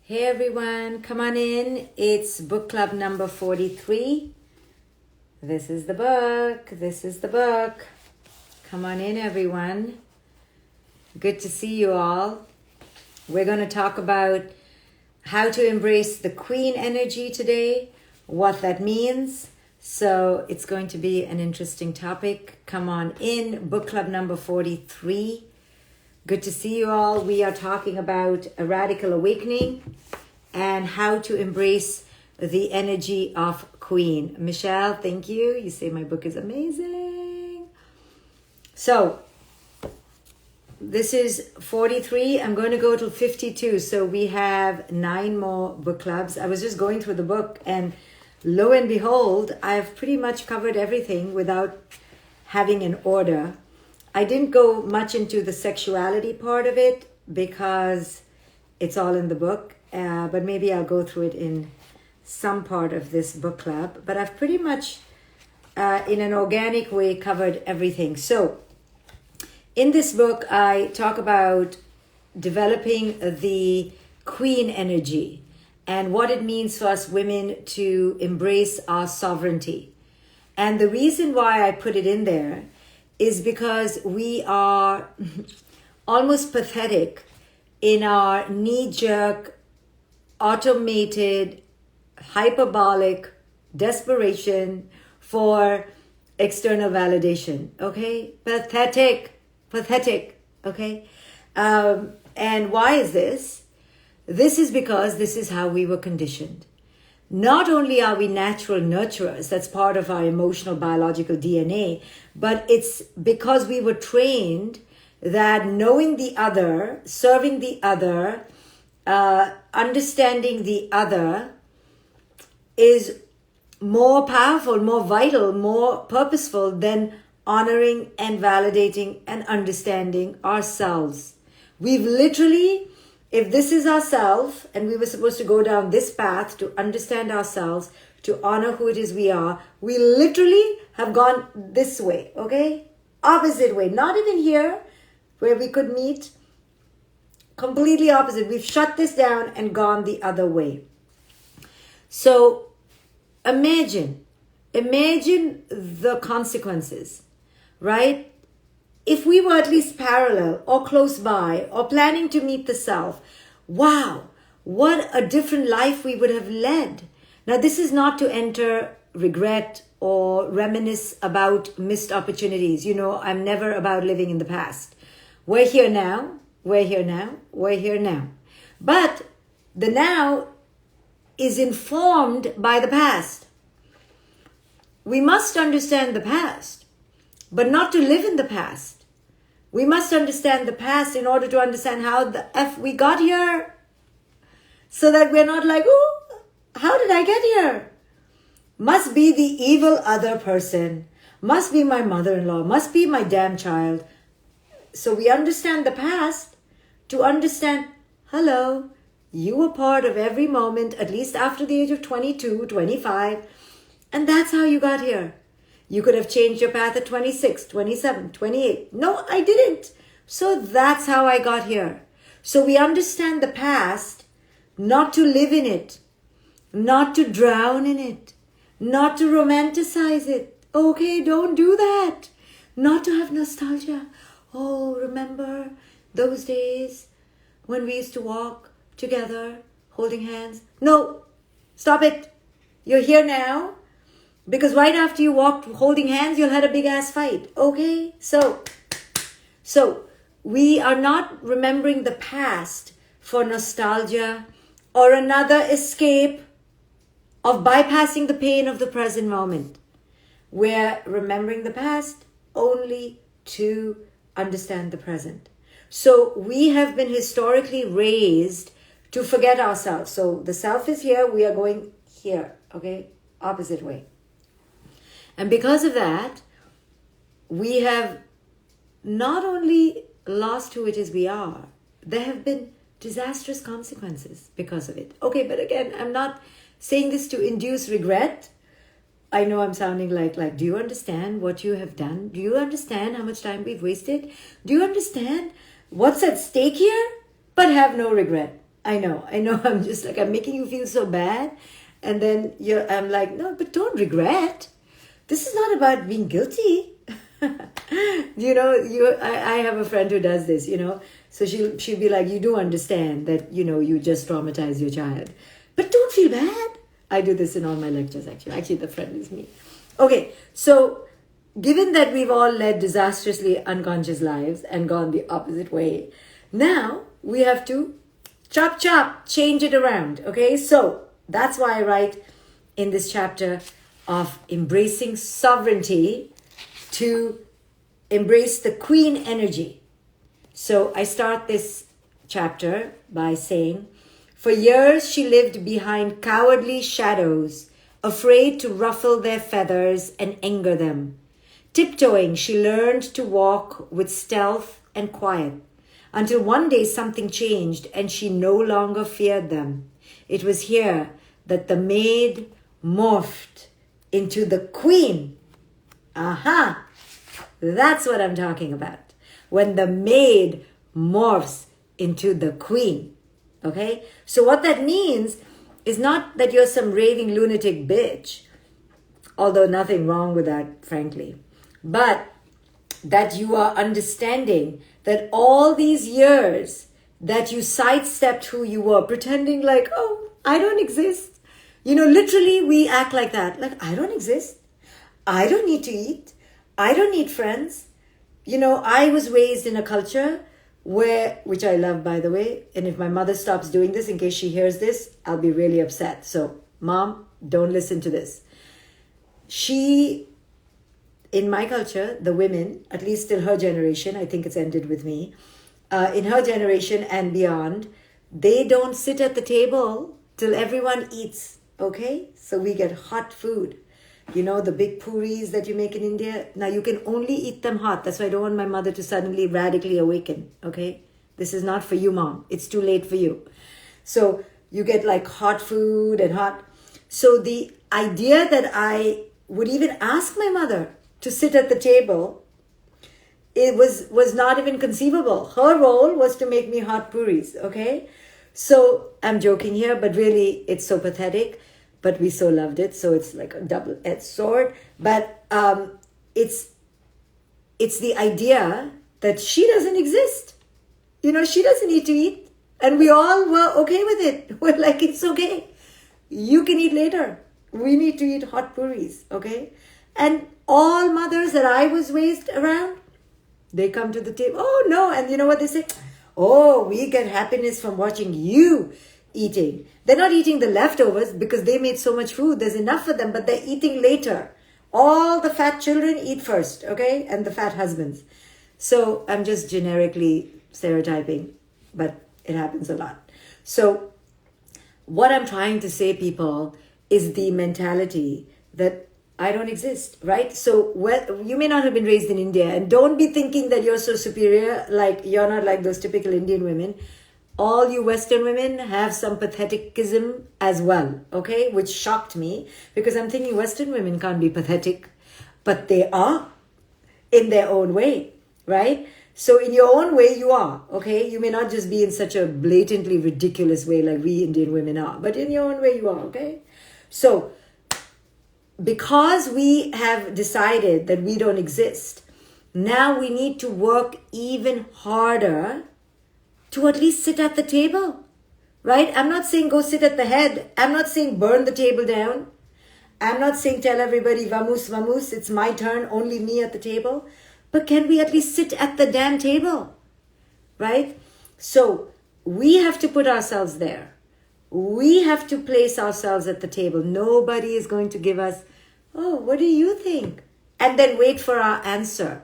Hey everyone, come on in. It's book club number 43. This is the book. This is the book. Come on in, everyone. Good to see you all. We're going to talk about how to embrace the queen energy today, what that means. So it's going to be an interesting topic. Come on in, book club number 43. Good to see you all. We are talking about a radical awakening and how to embrace the energy of Queen. Michelle, thank you. You say my book is amazing. So this is 43. I'm going to go to 52. So we have 9 more book clubs. I was just going through the book and lo and behold, I've pretty much covered everything without having an order. I didn't go much into the sexuality part of it because it's all in the book, but maybe I'll go through it in some part of this book club. But I've pretty much, in an organic way, covered everything. So in this book, I talk about developing the queen energy and what it means for us women to embrace our sovereignty. And the reason why I put it in there is because we are almost pathetic in our knee-jerk, automated, hyperbolic desperation for external validation, okay? Pathetic, okay? And why is this? This is because this is how we were conditioned. Not only are we natural nurturers, that's part of our emotional biological DNA, but it's because we were trained that knowing the other, serving the other, understanding the other is more powerful, more vital, more purposeful than honoring and validating and understanding ourselves. We've literally, if this is ourself and we were supposed to go down this path to understand ourselves, to honor who it is we are, we literally have gone this way, okay? Opposite way. Not even here where we could meet. Completely opposite. We've shut this down and gone the other way. So imagine the consequences, right? If we were at least parallel or close by or planning to meet the self, wow, what a different life we would have led. Now, this is not to enter regret or reminisce about missed opportunities. You know, I'm never about living in the past. We're here now. But the now is informed by the past. We must understand the past, but not to live in the past. We must understand the past in order to understand how the F we got here. So that we're not like, oh, how did I get here? Must be the evil other person. Must be my mother-in-law. Must be my damn child. So we understand the past to understand, hello, you were part of every moment, at least after the age of 22, 25. And that's how you got here. You could have changed your path at 26, 27, 28. No, I didn't. So that's how I got here. So we understand the past, not to live in it, not to drown in it, not to romanticize it. Okay, don't do that. Not to have nostalgia. Oh, remember those days when we used to walk together, holding hands? No, stop it. You're here now. Because right after you walked holding hands, you'll had a big ass fight. Okay? So we are not remembering the past for nostalgia or another escape of bypassing the pain of the present moment. We're remembering the past only to understand the present. So we have been historically raised to forget ourselves. So the self is here, we are going here. Okay? Opposite way. And because of that, we have not only lost who it is we are, there have been disastrous consequences because of it. Okay, but again, I'm not saying this to induce regret. I know I'm sounding like, do you understand what you have done? Do you understand how much time we've wasted? Do you understand what's at stake here? But have no regret. I know. I'm just like, I'm making you feel so bad. And then I'm like, no, but don't regret. This is not about being guilty. I have a friend who does this, so she'll be like, you do understand that, you just traumatized your child, but don't feel bad. I do this in all my lectures, actually the friend is me. Okay, so given that we've all led disastrously unconscious lives and gone the opposite way, now we have to chop, change it around. Okay, so that's why I write in this chapter of embracing sovereignty to embrace the queen energy. So I start this chapter by saying, for years she lived behind cowardly shadows, afraid to ruffle their feathers and anger them. Tiptoeing, she learned to walk with stealth and quiet, until one day something changed and she no longer feared them. It was here that the maid morphed into the queen. Aha! That's what I'm talking about. When the maid morphs into the queen. Okay? So what that means is not that you're some raving lunatic bitch, although nothing wrong with that, frankly, but that you are understanding that all these years that you sidestepped who you were, pretending like, oh, I don't exist. Literally we act like that. Like, I don't exist. I don't need to eat. I don't need friends. I was raised in a culture which I love, by the way, and if my mother stops doing this, in case she hears this, I'll be really upset. So, Mom, don't listen to this. In my culture, the women, at least till her generation, I think it's ended with me, in her generation and beyond, they don't sit at the table till everyone eats, okay? So we get hot food. The big puris that you make in India. Now you can only eat them hot. That's why I don't want my mother to suddenly radically awaken. Okay? This is not for you, Mom. It's too late for you. So you get like hot food and hot. So the idea that I would even ask my mother to sit at the table, it was not even conceivable. Her role was to make me hot puris. Okay? So I'm joking here, but really it's so pathetic. But we so loved it, so it's like a double-edged sword. But it's the idea that she doesn't exist. She doesn't need to eat. And we all were okay with it. We're like, it's okay. You can eat later. We need to eat hot puris, okay? And all mothers that I was raised around, they come to the table. Oh, no. And you know what they say? Oh, we get happiness from watching you eating. They're not eating the leftovers because they made so much food. There's enough for them, but they're eating later. All the fat children eat first, okay? And the fat husbands. So I'm just generically stereotyping, but it happens a lot. So what I'm trying to say, people, is the mentality that I don't exist, right? So you may not have been raised in India, and don't be thinking that you're so superior, like you're not like those typical Indian women. All you Western women have some patheticism as well, okay? Which shocked me because I'm thinking Western women can't be pathetic, but they are in their own way, right? So in your own way, you are, okay? You may not just be in such a blatantly ridiculous way like we Indian women are, but in your own way, you are, okay? So because we have decided that we don't exist, now we need to work even harder to at least sit at the table, right? I'm not saying go sit at the head. I'm not saying burn the table down. I'm not saying tell everybody, vamos, vamos, it's my turn, only me at the table. But can we at least sit at the damn table, right? So we have to put ourselves there. We have to place ourselves at the table. Nobody is going to give us, oh, what do you think? And then wait for our answer,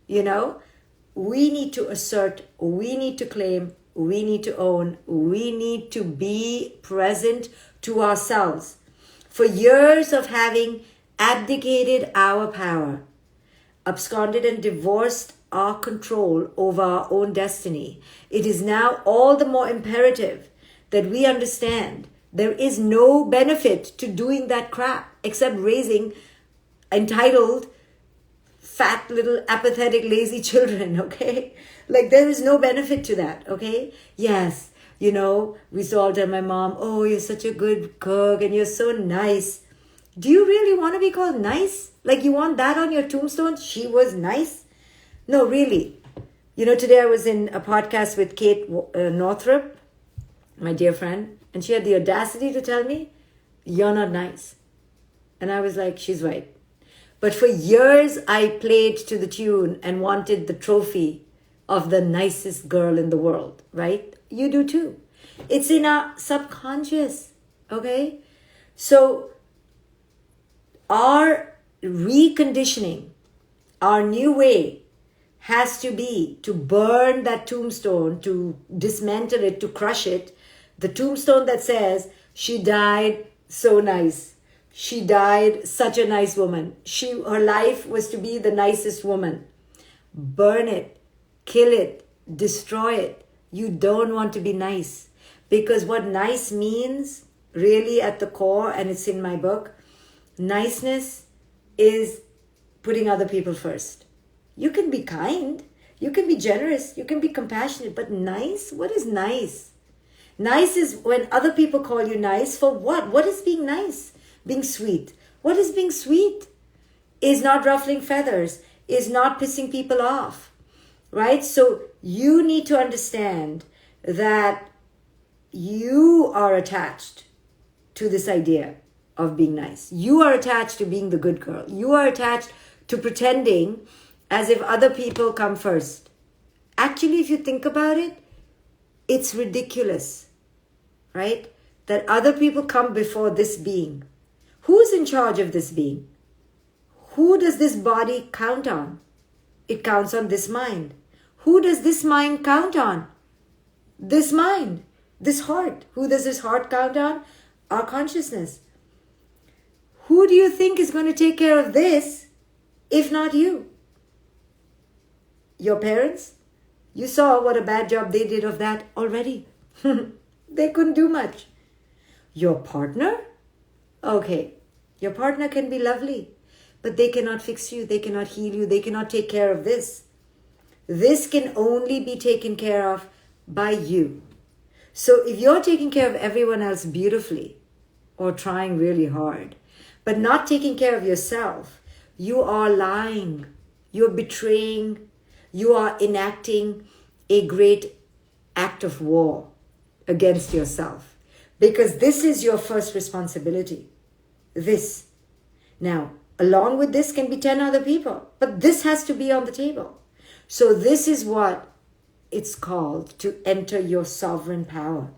We need to assert, we need to claim, we need to own, we need to be present to ourselves. For years of having abdicated our power, absconded and divorced our control over our own destiny, it is now all the more imperative that we understand there is no benefit to doing that crap except raising entitled, fat little apathetic lazy children, okay? Like there is no benefit to that, okay? Yes, We used to all tell my mom, oh, you're such a good cook and you're so nice. Do you really want to be called nice? Like you want that on your tombstone? She was nice? No, really. Today I was in a podcast with Kate Northrup, my dear friend, and she had the audacity to tell me, you're not nice. And I was like, she's right. But for years, I played to the tune and wanted the trophy of the nicest girl in the world, right? You do too. It's in our subconscious, okay? So our reconditioning, our new way has to be to burn that tombstone, to dismantle it, to crush it. The tombstone that says, she died so nice. She died such a nice woman. Her life was to be the nicest woman. Burn it, kill it, destroy it. You don't want to be nice. Because what nice means, really at the core, and it's in my book, niceness is putting other people first. You can be kind, you can be generous, you can be compassionate, but nice? What is nice? Nice is when other people call you nice for what? What is being nice? Being sweet. What is being sweet? Is not ruffling feathers, is not pissing people off, right? So you need to understand that you are attached to this idea of being nice. You are attached to being the good girl. You are attached to pretending as if other people come first. Actually, if you think about it, it's ridiculous, right? That other people come before this being. Who's in charge of this being? Who does this body count on? It counts on this mind. Who does this mind count on? This mind, this heart. Who does this heart count on? Our consciousness. Who do you think is going to take care of this if not you? Your parents? You saw what a bad job they did of that already. They couldn't do much. Your partner? Okay, your partner can be lovely, but they cannot fix you, they cannot heal you, they cannot take care of this. This can only be taken care of by you. So if you're taking care of everyone else beautifully, or trying really hard, but not taking care of yourself, you are lying, you're betraying, you are enacting a great act of war against yourself. Because this is your first responsibility. This. Now, along with this can be 10 other people, but this has to be on the table. So this is what it's called to enter your sovereign power.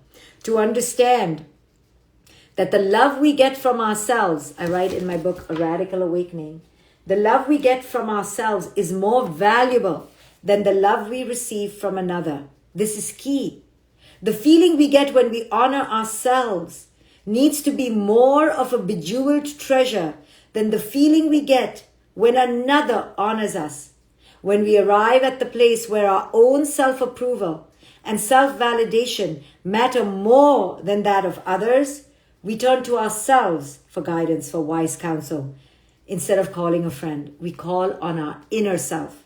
To understand that the love we get from ourselves, I write in my book, A Radical Awakening, the love we get from ourselves is more valuable than the love we receive from another. This is key. The feeling we get when we honor ourselves needs to be more of a bejeweled treasure than the feeling we get when another honors us. When we arrive at the place where our own self-approval and self-validation matter more than that of others, we turn to ourselves for guidance, for wise counsel. Instead of calling a friend, we call on our inner self.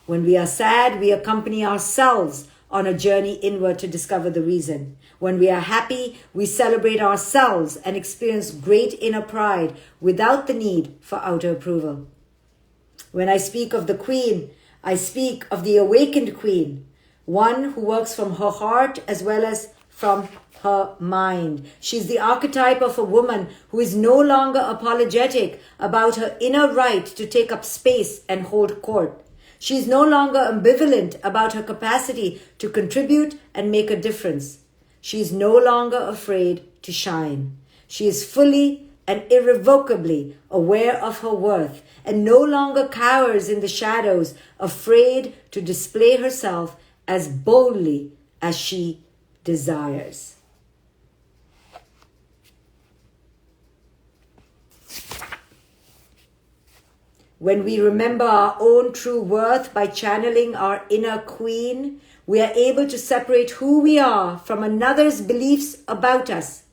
When we are sad, we accompany ourselves on a journey inward to discover the reason. When we are happy, we celebrate ourselves and experience great inner pride without the need for outer approval. When I speak of the queen, I speak of the awakened queen, one who works from her heart as well as from her mind. She's the archetype of a woman who is no longer apologetic about her inner right to take up space and hold court. She is no longer ambivalent about her capacity to contribute and make a difference. She is no longer afraid to shine. She is fully and irrevocably aware of her worth and no longer cowers in the shadows, afraid to display herself as boldly as she desires. When we remember our own true worth by channeling our inner queen, we are able to separate who we are from another's beliefs about us.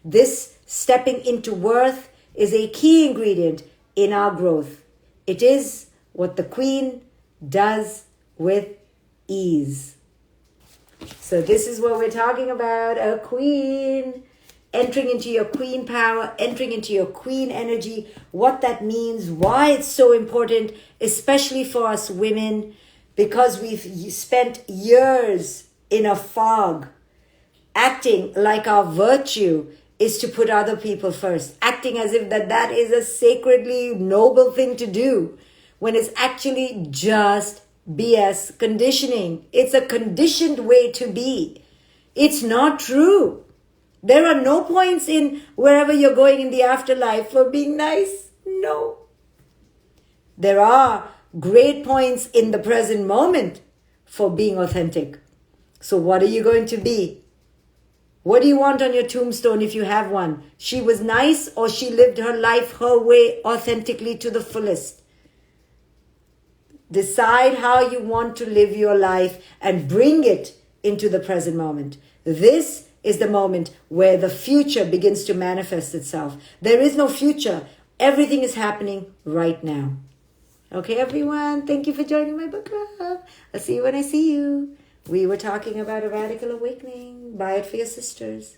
This stepping into worth is a key ingredient in our growth. It is what the queen does with ease. So this is what we're talking about, a queen. Entering into your queen power, entering into your queen energy, what that means, why it's so important, especially for us women, because we've spent years in a fog, acting like our virtue is to put other people first, acting as if that is a sacredly noble thing to do, when it's actually just BS conditioning. It's a conditioned way to be. It's not true. There are no points in wherever you're going in the afterlife for being nice. No. There are great points in the present moment for being authentic. So what are you going to be? What do you want on your tombstone if you have one? She was nice, or she lived her life her way authentically to the fullest. Decide how you want to live your life and bring it into the present moment. This is the moment where the future begins to manifest itself. There is no future. Everything is happening right now. Okay, everyone. Thank you for joining my book club. I'll see you when I see you. We were talking about a radical awakening. Buy it for your sisters.